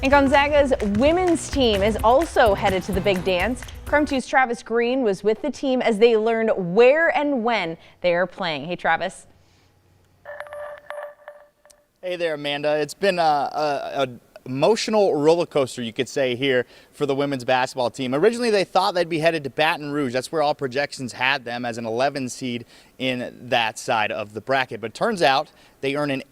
And Gonzaga's women's team is also headed to the big dance. KREM 2's Travis Green was with the team as they learned where and when they are playing. Hey, Travis. Hey there, Amanda. It's been a emotional roller coaster, you could say, here for the women's basketball team. Originally, they thought they'd be headed to Baton Rouge. That's where all projections had them, as an 11 seed in that side of the bracket. But turns out they earn a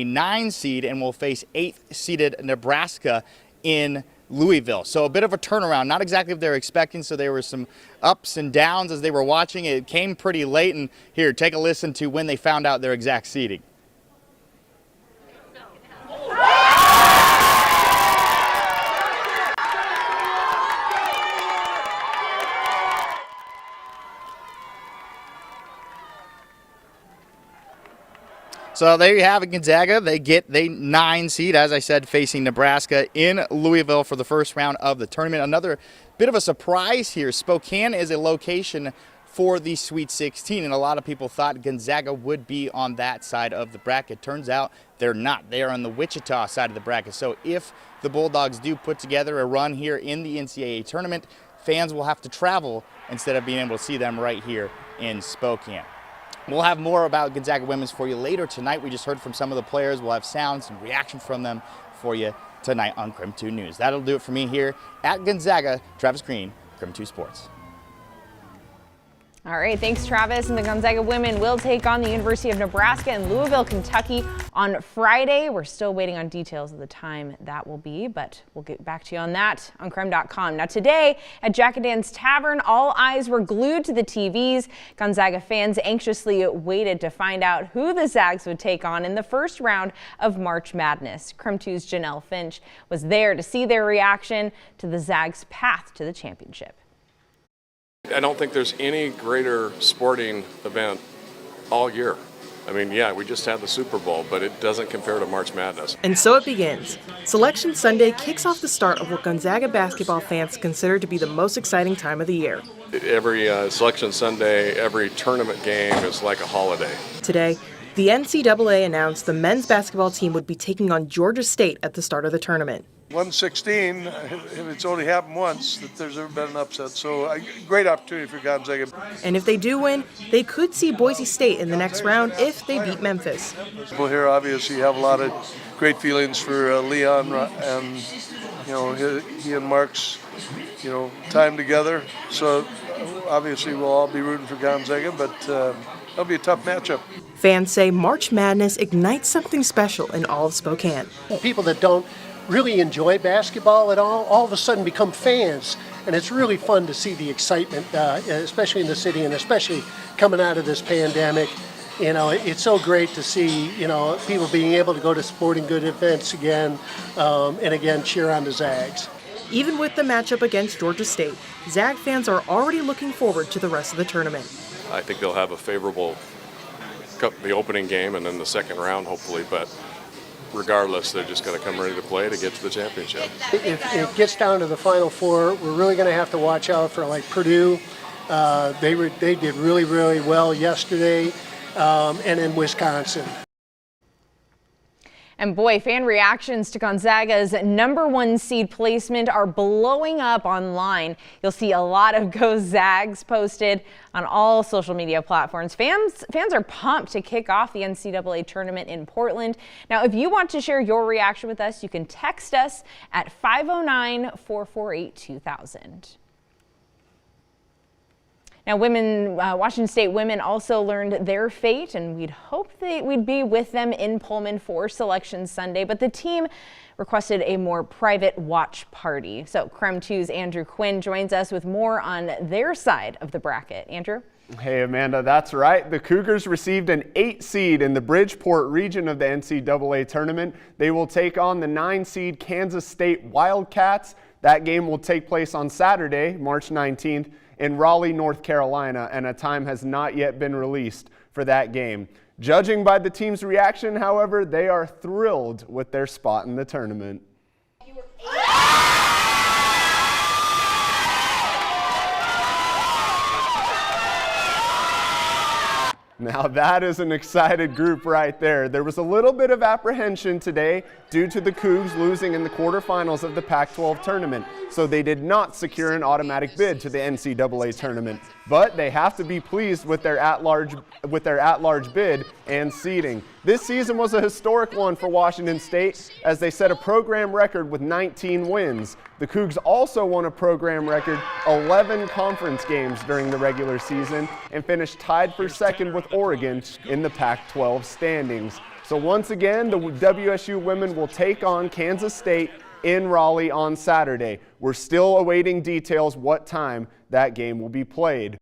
9 seed, and will face 8th seeded Nebraska in Louisville. So a bit of a turnaround, not exactly what they were expecting. So there were some ups and downs as they were watching. It came pretty late, and here, take a listen to when they found out their exact seeding. So there you have it, Gonzaga. They get the 9 seed, as I said, facing Nebraska in Louisville for the first round of the tournament. Another bit of a surprise here. Spokane is a location for the Sweet 16, and a lot of people thought Gonzaga would be on that side of the bracket. Turns out they're not. They are on the Wichita side of the bracket. So if the Bulldogs do put together a run here in the NCAA tournament, fans will have to travel instead of being able to see them right here in Spokane. We'll have more about Gonzaga women's for you later tonight. We just heard from some of the players. We'll have sounds and reaction from them for you tonight on KREM 2 News. That'll do it for me here at Gonzaga. Travis Green, KREM 2 Sports. All right, thanks, Travis. And the Gonzaga women will take on the University of Nebraska in Louisville, Kentucky on Friday. We're still waiting on details of the time that will be, but we'll get back to you on that on KREM.com. Now today at Jack and Dan's Tavern, all eyes were glued to the TVs. Gonzaga fans anxiously waited to find out who the Zags would take on in the first round of March Madness. KREM 2's Janelle Finch was there to see their reaction to the Zags' path to the championship. I don't think there's any greater sporting event all year. I mean, yeah, we just had the Super Bowl, but it doesn't compare to March Madness. And so it begins. Selection Sunday kicks off the start of what Gonzaga basketball fans consider to be the most exciting time of the year. Every Selection Sunday, every tournament game is like a holiday. Today, the NCAA announced the men's basketball team would be taking on Georgia State at the start of the tournament. 116, if it's only happened once that there's ever been an upset, so a great opportunity for Gonzaga. And if they do win, they could see Boise State in the next round if they beat Memphis. Well, here obviously have a lot of great feelings for Leon, and he and Mark's time together. So obviously we'll all be rooting for Gonzaga, but it'll be a tough matchup. Fans say March Madness ignites something special in all of Spokane. People that don't really enjoy basketball at all of a sudden become fans, and it's really fun to see the excitement, especially in the city, and especially coming out of this pandemic. It's so great to see people being able to go to sporting good events again, and again cheer on the Zags. Even with the matchup against Georgia State, Zag fans are already looking forward to the rest of the tournament. I think they'll have a favorable the opening game and then the second round, hopefully, but regardless, they're just going to come ready to play to get to the championship. If it gets down to the Final Four, we're really going to have to watch out for Purdue. They did really, really well yesterday, and in Wisconsin. And boy, fan reactions to Gonzaga's #1 seed placement are blowing up online. You'll see a lot of Go Zags posted on all social media platforms. Fans are pumped to kick off the NCAA tournament in Portland. Now, if you want to share your reaction with us, you can text us at 509-448-2000. Now, Washington State women also learned their fate, and we'd hoped we'd be with them in Pullman for Selection Sunday, but the team requested a more private watch party. So KREM 2's Andrew Quinn joins us with more on their side of the bracket. Andrew? Hey, Amanda, that's right. The Cougars received an 8 seed in the Bridgeport region of the NCAA tournament. They will take on the 9 seed Kansas State Wildcats. That game will take place on Saturday, March 19th. In Raleigh, North Carolina, and a time has not yet been released for that game. Judging by the team's reaction, however, they are thrilled with their spot in the tournament. Now that is an excited group right there. There was a little bit of apprehension today due to the Cougs losing in the quarterfinals of the Pac-12 tournament, so they did not secure an automatic bid to the NCAA tournament. But they have to be pleased with their at-large bid and seeding. This season was a historic one for Washington State as they set a program record with 19 wins. The Cougs also won a program record 11 conference games during the regular season and finished tied for second with Oregon in the Pac-12 standings. So once again, the WSU women will take on Kansas State in Raleigh on Saturday. We're still awaiting details what time that game will be played.